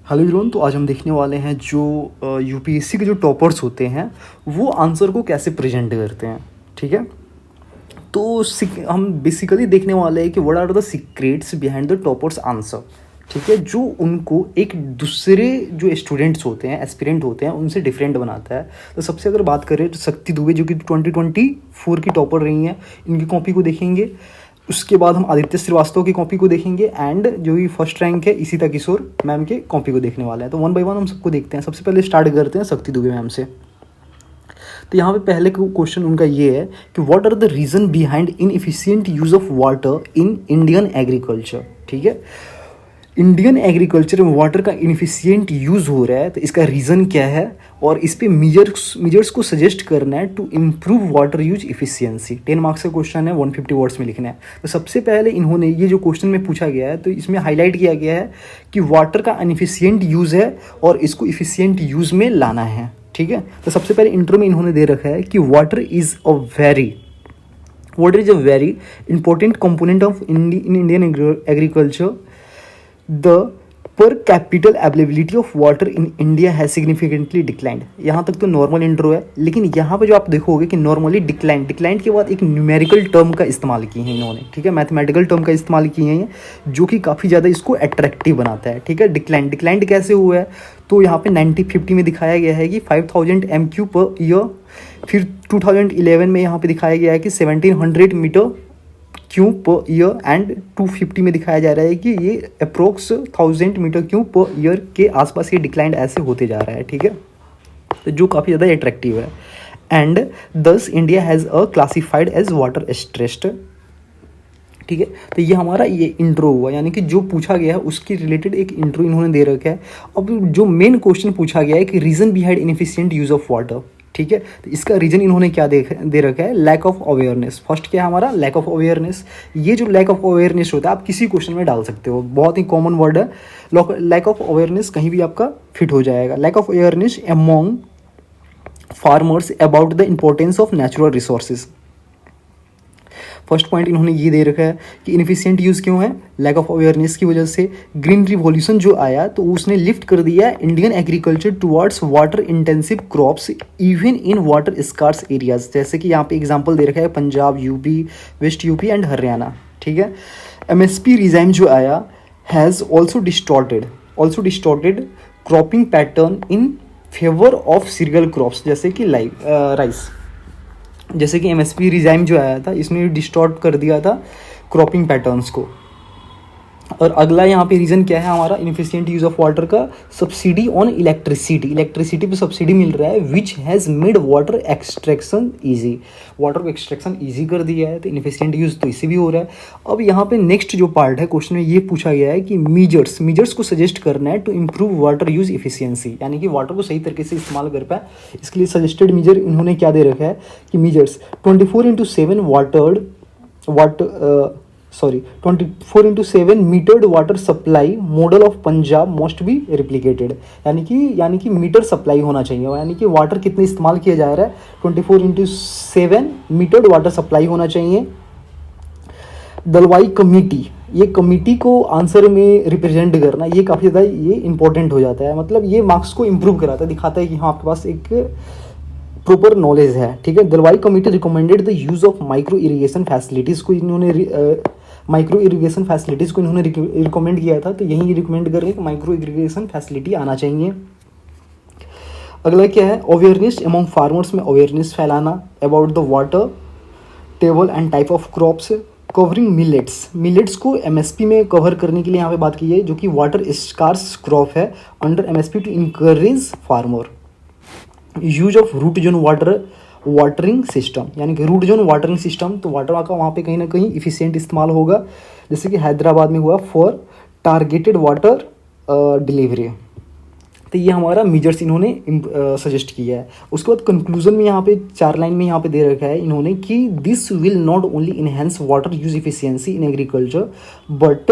Hello everyone. तो आज हम देखने वाले हैं जो यूपीएससी के जो टॉपर्स होते हैं वो आंसर को कैसे प्रेजेंट करते हैं। ठीक है, तो हम बेसिकली देखने वाले हैं कि what are the secrets behind the toppers answer. ठीक है, जो उनको एक दूसरे जो स्टूडेंट्स होते हैं, एस्पिरेंट होते हैं, उनसे डिफरेंट बनाता है। तो सबसे अगर बात करें तो शक्ति दुबे जो कि 2024 की टॉपर रही हैं, इनकी कॉपी को देखेंगे। उसके बाद हम आदित्य श्रीवास्तव की कॉपी को देखेंगे एंड जो भी फर्स्ट रैंक है इशिता किशोर मैम के कॉपी को देखने वाला है। तो वन बाय वन हम सबको देखते हैं। सबसे पहले स्टार्ट करते हैं शक्ति दुबे मैम से। तो यहाँ पे पहले क्वेश्चन उनका ये है कि what are the reason behind inefficient use of water in Indian agriculture. ठीक है, इंडियन एग्रीकल्चर में वाटर का इनफिशियंट यूज़ हो रहा है, तो इसका रीज़न क्या है और इस पे मेजर्स को सजेस्ट करना है to improve water use efficiency. 10 marks का क्वेश्चन है, 150 वर्ड्स में लिखना है। तो सबसे पहले इन्होंने ये जो क्वेश्चन में पूछा गया है तो इसमें हाईलाइट किया गया है कि वाटर का इनफिशियंट यूज़ है और इसको इफिशियंट यूज़ में लाना है। ठीक है, तो सबसे पहले इंट्रो में इन्होंने दे रखा है कि water is a very important component of Indian agriculture. The per capital availability of water in India has significantly declined। यहाँ तक तो नॉर्मल इंट्रो है, लेकिन यहाँ पे जो आप देखोगे कि नॉर्मली डिक्लाइन के बाद एक न्यूमेरिकल टर्म का इस्तेमाल किए हैं इन्होंने। ठीक है, मैथमेटिकल टर्म का इस्तेमाल किए हैं जो कि काफ़ी ज़्यादा इसको अट्रैक्टिव बनाता है। ठीक है, डिक्लाइंड कैसे हुआ है तो यहाँ पे 1950 में दिखाया गया है कि 5000 MQ पर ईयर। फिर 2011 में यहाँ पे दिखाया गया है कि 1700 metre cube per year and 250 में दिखाया जा रहा है कि ये approx 1000 metre cube per year के आसपास ये डिक्लाइन ऐसे होते जा रहा है। ठीक है, तो जो काफ़ी ज़्यादा अट्रैक्टिव है and thus India has a classified as water stressed. ठीक है, तो ये हमारा ये इंट्रो हुआ, यानी कि जो पूछा गया है उसकी रिलेटेड एक इंट्रो इन्होंने दे रखा है। अब जो मेन क्वेश्चन पूछा गया है कि reason behind inefficient use of water. ठीक है, तो इसका रीजन इन्होंने क्या दे रखा है, लैक ऑफ अवेयरनेस। फर्स्ट क्या है हमारा, लैक ऑफ अवेयरनेस। ये जो लैक ऑफ अवेयरनेस होता है आप किसी क्वेश्चन में डाल सकते हो, बहुत ही कॉमन वर्ड है। लैक ऑफ अवेयरनेस कहीं भी आपका फिट हो जाएगा। Lack of awareness among farmers about the importance of natural resources. First point इन्होंने ये दे रखा है कि इनफिशिएंट यूज़ क्यों है, लैक ऑफ अवेयरनेस की वजह से। ग्रीन रिवॉल्यूशन जो आया तो उसने लिफ्ट कर दिया Indian agriculture towards water intensive crops even in water scarce areas. जैसे कि यहाँ पे एग्जांपल दे रखा है Punjab, UP, west UP and Haryana. ठीक है, एमएसपी रिजाइम जो आया has also distorted cropping pattern in favour of cereal crops जैसे कि राइस। जैसे कि एमएसपी रिजाइम जो आया था इसने डिस्टॉर्ट कर दिया था क्रॉपिंग पैटर्न्स को। और अगला यहाँ पे रीज़न क्या है हमारा इनएफिशिएंट यूज़ ऑफ वाटर का, सब्सिडी ऑन इलेक्ट्रिसिटी पे सब्सिडी मिल रहा है which has made water extraction easy. Water को एक्सट्रैक्शन ईजी कर दिया है, तो इनएफिशिएंट यूज़ तो इसी भी हो रहा है। अब यहाँ पे नेक्स्ट जो पार्ट है क्वेश्चन में ये पूछा गया है कि मीजर्स को सजेस्ट करना है to improve water use efficiency, यानी कि वाटर को सही तरीके से इस्तेमाल कर पाए। इसके लिए सजेस्टेड मीजर इन्होंने क्या दे रखा है कि measures 24/7 metered water supply model of Punjab must be replicated. यानी कि मीटर सप्लाई होना चाहिए, यानी कि वाटर कितने इस्तेमाल किया जा रहा है 24/7 मीटर्ड वाटर सप्लाई होना चाहिए। दलवाई कमेटी, ये कमेटी को आंसर में रिप्रेजेंट करना ये काफ़ी ज़्यादा ये इंपॉर्टेंट हो जाता है। मतलब ये मार्क्स को इम्प्रूव कराता है, दिखाता है कि हाँ आपके पास एक प्रॉपर नॉलेज है। ठीक है, Dalwai committee recommended the use of micro irrigation facilities को इन्होंने रिकमेंड किया था, तो यही रिकमेंड कर रहे हैं कि माइक्रो इरीगेशन फैसिलिटी आना चाहिए। अगला क्या है, अवेयरनेस अमॉन्ग फार्मर्स में अवेयरनेस फैलाना about the water table and type of crops. Covering millets को एमएसपी में कवर करने के लिए यहाँ पे बात की है, जो कि वाटर स्कार्स क्रॉप है under MSP to encourage farmer. Use of root zone watering system, यानी कि रूट जोन वाटरिंग सिस्टम, तो वाटर का वहाँ पे कहीं ना कहीं इफिशिएंट इस्तेमाल होगा, जैसे कि हैदराबाद में हुआ फॉर टारगेटेड वाटर डिलीवरी। तो ये हमारा मेजर्स इन्होंने सजेस्ट किया है। उसके बाद कंक्लूजन में यहाँ पे 4 लाइन में यहाँ पे दे रखा है इन्होंने कि this will not only enhance water use efficiency in agriculture but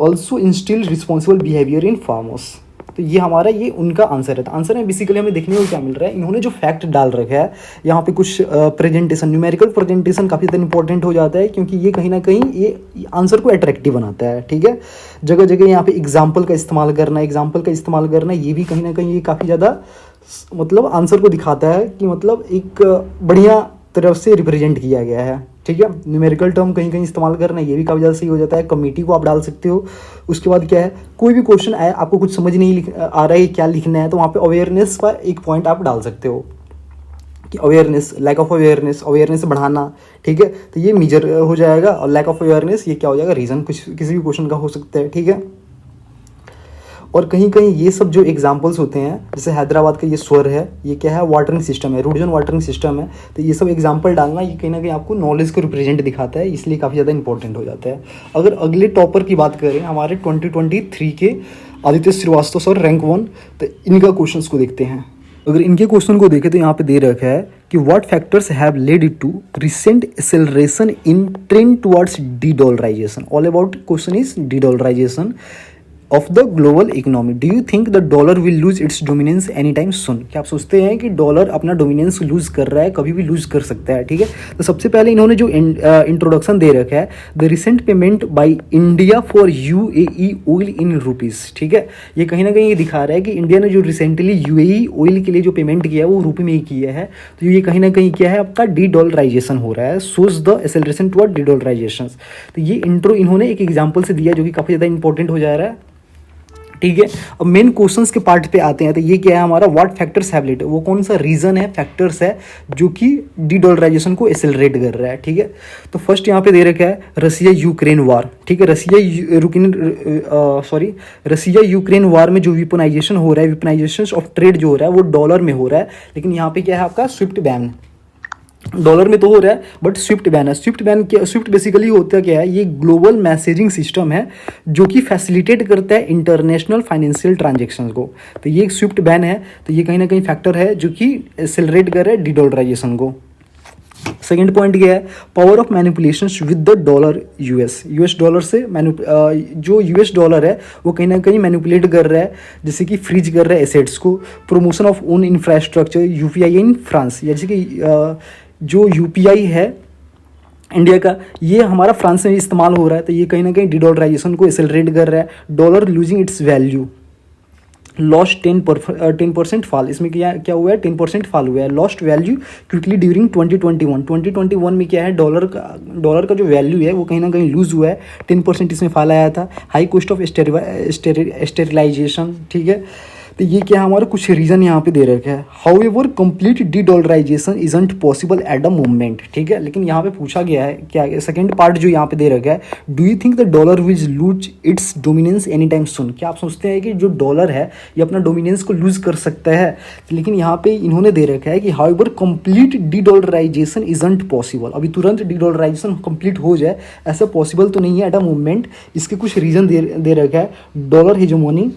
also instil responsible behaviour in farmers. तो तो ये हमारा ये उनका आंसर है। तो आंसर में बेसिकली हमें देखने को क्या मिल रहा है, इन्होंने जो फैक्ट डाल रखा है यहाँ पे कुछ प्रेजेंटेशन, न्यूमेरिकल प्रेजेंटेशन काफ़ी ज़्यादा इंपॉर्टेंट हो जाता है, क्योंकि ये कहीं ना कहीं ये आंसर को अट्रैक्टिव बनाता है। ठीक है, जगह जगह यहाँ पे एग्जाम्पल का इस्तेमाल करना, ये भी कहीं ना कहीं ये काफ़ी ज़्यादा मतलब आंसर को दिखाता है कि मतलब एक बढ़िया तरफ से रिप्रेजेंट किया गया है। ठीक है, न्यूमेरिकल टर्म कहीं कहीं इस्तेमाल करना, ये भी काफ़ी ज़्यादा सही हो जाता है। कमेटी को आप डाल सकते हो। उसके बाद क्या है, कोई भी क्वेश्चन आए, आपको कुछ समझ नहीं आ रहा है क्या लिखना है, तो वहाँ पे अवेयरनेस का एक पॉइंट आप डाल सकते हो कि अवेयरनेस, लैक ऑफ अवेयरनेस बढ़ाना। ठीक है, तो ये मेजर हो जाएगा, और लैक ऑफ अवेयरनेस ये क्या हो जाएगा, रीज़न कुछ किसी भी क्वेश्चन का हो सकता है। ठीक है, और कहीं कहीं ये सब जो एग्जांपल्स होते हैं, जैसे हैदराबाद का ये स्वर है, ये क्या है, वाटरिंग सिस्टम है, रूडजन वाटरिंग सिस्टम है, तो ये सब एग्जांपल डालना ये कहीं ना कहीं आपको नॉलेज को रिप्रेजेंट दिखाता है, इसलिए काफ़ी ज़्यादा इंपॉर्टेंट हो जाता है। अगर अगले टॉपर की बात करें, हमारे 2023 के आदित्य श्रीवास्तव सर, रैंक 1, तो इनका क्वेश्चन को देखते हैं। अगर इनके क्वेश्चन को देखें तो यहाँ पे दे रखा है कि what factors have led it to recent acceleration in trend towards de dollarisation. All about question is de dollarisation of the global economy. Do you think the dollar will lose its dominance any time soon. क्या आप सोचते हैं कि dollar अपना dominance loose कर रहा है, कभी भी लूज कर सकता है। ठीक है, तो सबसे पहले इन्होंने जो इंट्रोडक्शन दे रखा है, the recent payment by India for UAE oil in rupees. ठीक है, ये कहीं ना कहीं ये दिखा रहा है कि इंडिया ने जो रिसेंटली यूएई ऑयल के लिए जो पेमेंट किया है वो रुपये में ही किया है। तो ये कहीं ना कहीं क्या है, आपका डी डॉलराइजेशन हो रहा है, shows the acceleration toward dedollarisation. तो ये इंट्रो इन्होंने एक एग्जाम्पल से दिया जो कि काफ़ी ज़्यादा इंपॉर्टेंट हो जा रहा है। ठीक है, अब मेन क्वेश्चंस के पार्ट पे आते हैं। तो ये क्या है हमारा, व्हाट फैक्टर्स हैव लेड, वो कौन सा रीजन है, फैक्टर्स है जो कि डी डॉलराइजेशन को एक्सेलरेट कर रहा है। ठीक है, तो फर्स्ट यहाँ पे दे रखा है रसिया यूक्रेन वार। ठीक है, रसिया यूक्रेन वार में जो विपनाइजेशन हो रहा है, विपनाइजेशन ऑफ ट्रेड जो हो रहा है वो डॉलर में हो रहा है, लेकिन यहाँ पे क्या है आपका स्विफ्ट बैन, डॉलर में तो हो रहा है बट स्विफ्ट बैन है। स्विफ्ट बेसिकली होता क्या है, ये ग्लोबल मैसेजिंग सिस्टम है जो कि फैसिलिटेट करता है इंटरनेशनल फाइनेंशियल ट्रांजेक्शन्स को। तो ये एक स्विफ्ट बैन है, तो ये कहीं ना कहीं फैक्टर है जो कि एक्सेलरेट कर रहा है डीडॉलराइजेशन को। सेकेंड पॉइंट क्या है, power of manipulation with the dollar. US dollar से जो यूएस डॉलर है वो कहीं ना कहीं मैनिपुलेट कर रहा है, जैसे कि फ्रीज कर रहा है एसेट्स को। Promotion of own infrastructure, UPI in France, जैसे कि जो यूपीआई है इंडिया का, ये हमारा फ्रांस में इस्तेमाल हो रहा है, तो ये कहीं ना कहीं डीडॉलराइजेशन को एक्सेलरेट कर रहा है। Dollar losing its value, lost 10% fall, इसमें क्या हुआ है, 10% फॉल हुआ है, लॉस्ट वैल्यू क्विकली ड्यूरिंग 2021 में क्या है, डॉलर का जो वैल्यू है वो कहीं ना कहीं लूज हुआ है, 10% इसमें फॉल आया था। High cost of sterilisation. ठीक है, तो ये क्या हमारा कुछ रीज़न यहाँ पे दे रखा है। However complete dedollarisation isn't possible at the moment. ठीक है, लेकिन यहाँ पे पूछा गया है क्या, सेकंड पार्ट जो यहाँ पे दे रखा है, do you think the dollar will lose its dominance any time soon. क्या आप सोचते हैं कि जो डॉलर है ये अपना डोमिनेंस को लूज कर सकता है। लेकिन यहाँ पे इन्होंने दे रखा है कि however complete dedollarisation isn't possible, अभी तुरंत डी डॉलराइजेशन कंप्लीट हो जाए ऐसा पॉसिबल तो नहीं है एट अ मोमेंट। इसके कुछ रीज़न दे रखा है। Dollar hegemony,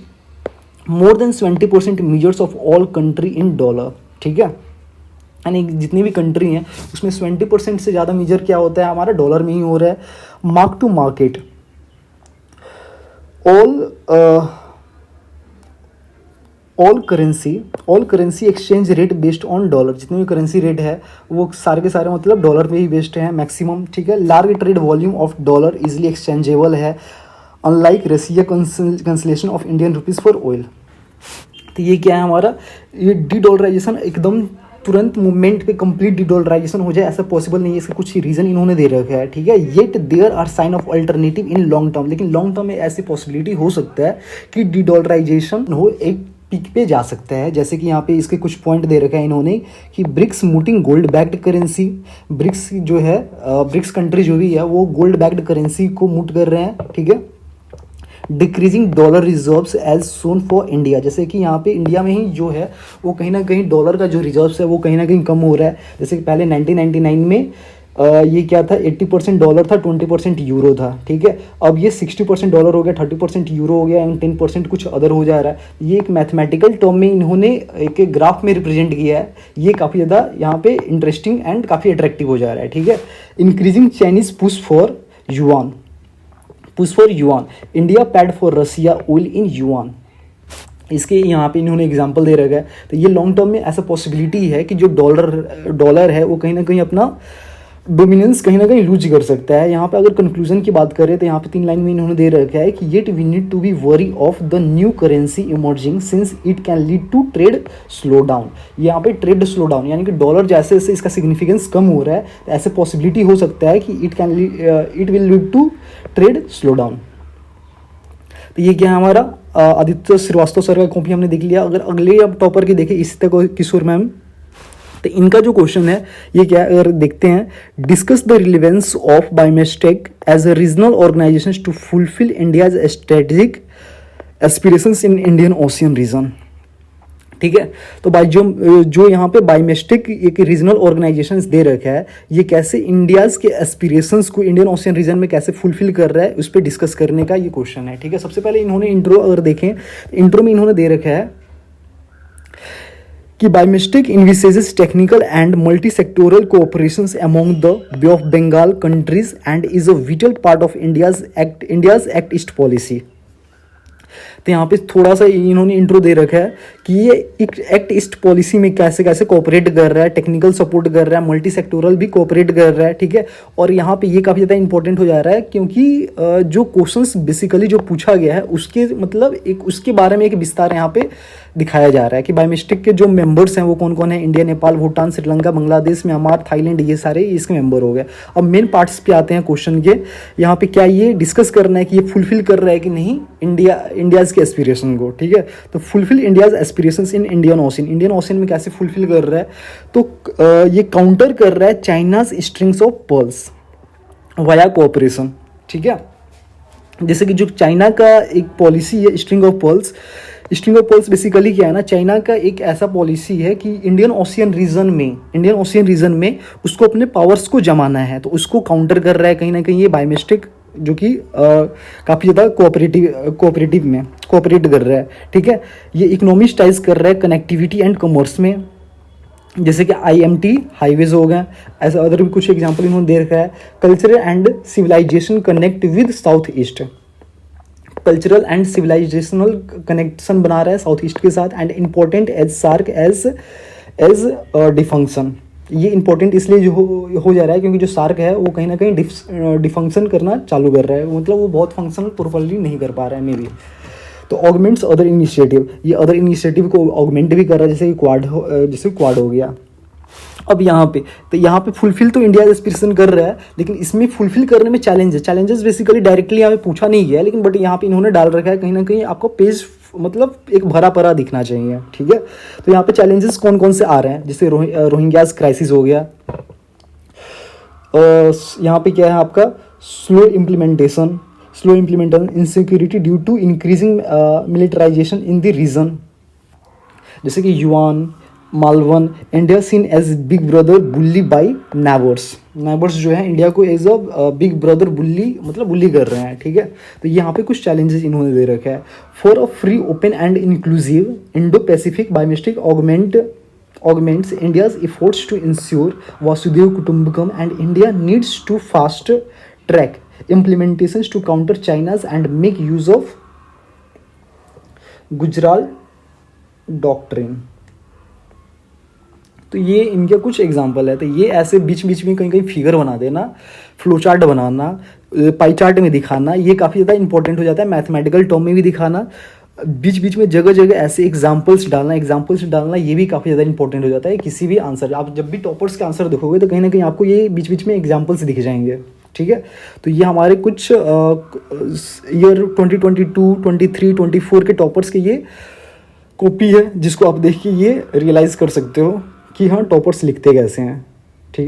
more than 70% measures of all country in dollar. ठीक है, यानी जितनी भी कंट्री हैं उसमें 20% से ज़्यादा मेजर क्या होता है, हमारा डॉलर में ही हो रहा है। Mark to market, all currency exchange rate based on dollar, जितने भी करेंसी रेट है वो सारे के सारे मतलब डॉलर पे ही बेस्ड है मैक्सिमम। ठीक है, large trade volume of dollar easily exchangeable है, unlike Russia consolation of Indian rupees for oil. तो ये क्या है हमारा, ये डी डॉलराइजेशन एकदम तुरंत मूवमेंट पे कंप्लीट डी डॉलराइजेशन हो जाए ऐसा पॉसिबल नहीं है। इसका कुछ रीज़न इन्होंने दे रखा है। ठीक है, yet there are sign of alternative in long term, लेकिन लॉन्ग टर्म में ऐसी पॉसिबिलिटी हो सकता है कि डी डॉलराइजेशन हो, एक पीक पे जा सकता है। जैसे कि यहाँ पे इसके कुछ पॉइंट दे रखा है इन्होंने कि BRICS mooting gold backed currency, BRICS जो है ब्रिक्स कंट्री जो भी है वो गोल्ड बैक्ड करेंसी को मूट कर रहे हैं। ठीक है, decreasing dollar reserves as soon for India, जैसे कि यहाँ पे इंडिया में ही जो है वो कहीं ना कहीं डॉलर का जो रिजर्व्स है वो कहीं ना कहीं कम हो रहा है। जैसे कि पहले 1999 में ये क्या था, 80% डॉलर था, 20% यूरो था। ठीक है, अब ये 60% डॉलर हो गया, 30% यूरो हो गया एंड 10% कुछ अदर हो जा रहा है। ये एक मैथमेटिकल टर्म में इन्होंने एक ग्राफ में रिप्रेजेंट किया है। ये काफ़ी ज़्यादा यहाँ पे इंटरेस्टिंग एंड काफ़ी अट्रैक्टिव हो जा रहा है। ठीक है, increasing Chinese push for yuan, India paid for Russia oil in yuan. इसके यहाँ पे इन्होंने एग्जांपल दे रखा है। तो ये लॉन्ग टर्म में ऐसा पॉसिबिलिटी है कि जो डॉलर है वो कहीं ना कहीं अपना डोमिनेंस कहीं ना कहीं लूज कर सकता है। यहाँ पे अगर कंक्लूजन की बात करें तो यहाँ पे 3 लाइन में इन्होंने दे रखा है कि yet we need to be wary of the new currency emerging since it can lead to trade slow down. यहाँ पे ट्रेड स्लो डाउन यानी कि डॉलर जैसे जैसे इसका सिग्निफिकेंस कम हो रहा है तो ऐसे पॉसिबिलिटी हो सकता है कि it will lead to trade slow down. तो ये क्या है हमारा आदित्य श्रीवास्तव सर का कॉपी हमने देख लिया। अगर अगले अब टॉपर की देखें इसी तक किशोर मैम, तो इनका जो क्वेश्चन है ये क्या है अगर देखते हैं, discuss the relevance of BIMSTEC as a regional organisation to fulfil India's strategic aspirations in Indian Ocean region. ठीक है, तो भाई जो यहाँ पे बायोमेस्टिक एक रीजनल ऑर्गेनाइजेशन दे रखा है, ये कैसे इंडियाज के एस्पिरेशंस को इंडियन ओशियन रीजन में कैसे फुलफिल कर रहा है उस पर डिस्कस करने का ये क्वेश्चन है। ठीक है, सबसे पहले इन्होंने इंट्रो अगर देखें, इंट्रो में इन्होंने दे रखा है कि बायोमेस्टिक envisages technical and multi-sectoral cooperations among the Bay of Bengal countries and is a vital part of India's Act East policy। तो यहाँ पे थोड़ा सा इन्होंने इंट्रो दे रखा है कि ये एक्ट ईस्ट पॉलिसी में कैसे कैसे कोऑपरेट कर रहा है, टेक्निकल सपोर्ट कर रहा है, मल्टी सेक्टोरल भी कोऑपरेट कर रहा है। ठीक है, और यहाँ पे ये काफ़ी ज़्यादा इंपॉर्टेंट हो जा रहा है क्योंकि जो क्वेश्चंस बेसिकली जो पूछा गया है उसके मतलब एक उसके बारे में एक विस्तार यहाँ पे दिखाया जा रहा है कि बायोमेस्टिक के जो मेंबर्स हैं वो कौन कौन है, India, Nepal, Bhutan, Sri Lanka, Bangladesh, Myanmar, Thailand, ये सारे इसके मेंबर हो गए। अब मेन पार्ट्स पे आते हैं क्वेश्चन के। यहाँ पे क्या ये डिस्कस करना है कि ये फुलफिल कर रहा है कि नहीं इंडियाज के एस्पिरेशन को। ठीक है, तो fulfil India's aspirations in Indian ocean में कैसे फुलफिल कर रहा है, तो ये काउंटर कर रहा है China's strings of pearls via cooperation. ठीक है, जैसे कि जो चाइना का एक पॉलिसी है स्ट्रिंग ऑफ पर्ल्स बेसिकली क्या है ना, चाइना का एक ऐसा पॉलिसी है कि इंडियन ओशियन रीजन में उसको अपने पावर्स को जमाना है, तो उसको काउंटर कर रहा है कहीं ना कहीं ये बायोमेस्टिक जो कि काफ़ी ज़्यादा कोऑपरेट कर रहा है। ठीक है, ये इकोनॉमिक टाइज कर रहा है कनेक्टिविटी एंड कॉमर्स में, जैसे कि IMT हाईवेज हो गए, ऐसा अदर भी कुछ एग्जांपल इन्होंने दे रखा है। Cultural and civilisation connect with south east, cultural and civilisational connection बना रहा है साउथ ईस्ट के साथ। And important as SAARC as defunction, ये इंपॉर्टेंट इसलिए जो हो जा रहा है क्योंकि जो सार्क है वो कहीं ना कहीं डिफंक्शन करना चालू कर रहा है, मतलब वो बहुत फंक्शन प्रॉपरली नहीं कर पा रहा है मे बी। तो ऑगमेंट्स अदर इनिशिएटिव, ये अदर इनिशिएटिव को ऑगमेंट भी कर रहा है, जैसे कि क्वाड हो गया। अब यहाँ पे फुलफिल तो इंडिया एस्पिरेशन कर रहा है, लेकिन इसमें फुलफिल करने में चैलेंजेस बेसिकली डायरेक्टली यहाँ पे पूछा नहीं गया, लेकिन बट यहाँ पे इन्होंने डाल रखा है कहीं ना कहीं आपको पेज मतलब एक भरा परा दिखना चाहिए। ठीक है, तो यहाँ पे चैलेंजेस कौन कौन से आ रहे हैं, जैसे रोहिंग्यास क्राइसिस हो गया, यहाँ पे क्या है आपका slow implementation, insecurity due to increasing militarisation in the region, जैसे कि युआन, मालवन, India seen as big brother bully by neighbours जो है इंडिया को as a big brother bully कर रहे हैं। ठीक है, तो यहाँ पे कुछ चैलेंजेस इन्होंने दे रखा है। For a free, open and inclusive Indo Pacific BIMSTEC augments India's efforts to ensure Vasudhaiva Kutumbakam, and India needs to fast track implementations to counter China's and make use of Gujarat Doctrine। तो ये इनके कुछ example है। तो ये ऐसे बीच बीच में कहीं कहीं फिगर बना देना, फ्लो चार्ट बनाना, पाई चार्ट में दिखाना, ये काफ़ी ज़्यादा इंपॉर्टेंट हो जाता है। मैथमेटिकल टर्म में भी दिखाना, बीच बीच में जगह जगह ऐसे एग्जाम्पल्स डालना ये भी काफ़ी ज़्यादा इंपॉर्टेंट हो जाता है। किसी भी आंसर, आप जब भी टॉपर्स के आंसर देखोगे तो कहीं ना कहीं आपको ये बीच बीच में एग्जाम्पल्स दिख जाएंगे। ठीक है, तो ये हमारे कुछ ईयर 2022, 23, 24 के टॉपर्स के ये कॉपी है, जिसको आप देख के ये रियलाइज़ कर सकते हो कि हाँ टॉपर्स लिखते कैसे हैं।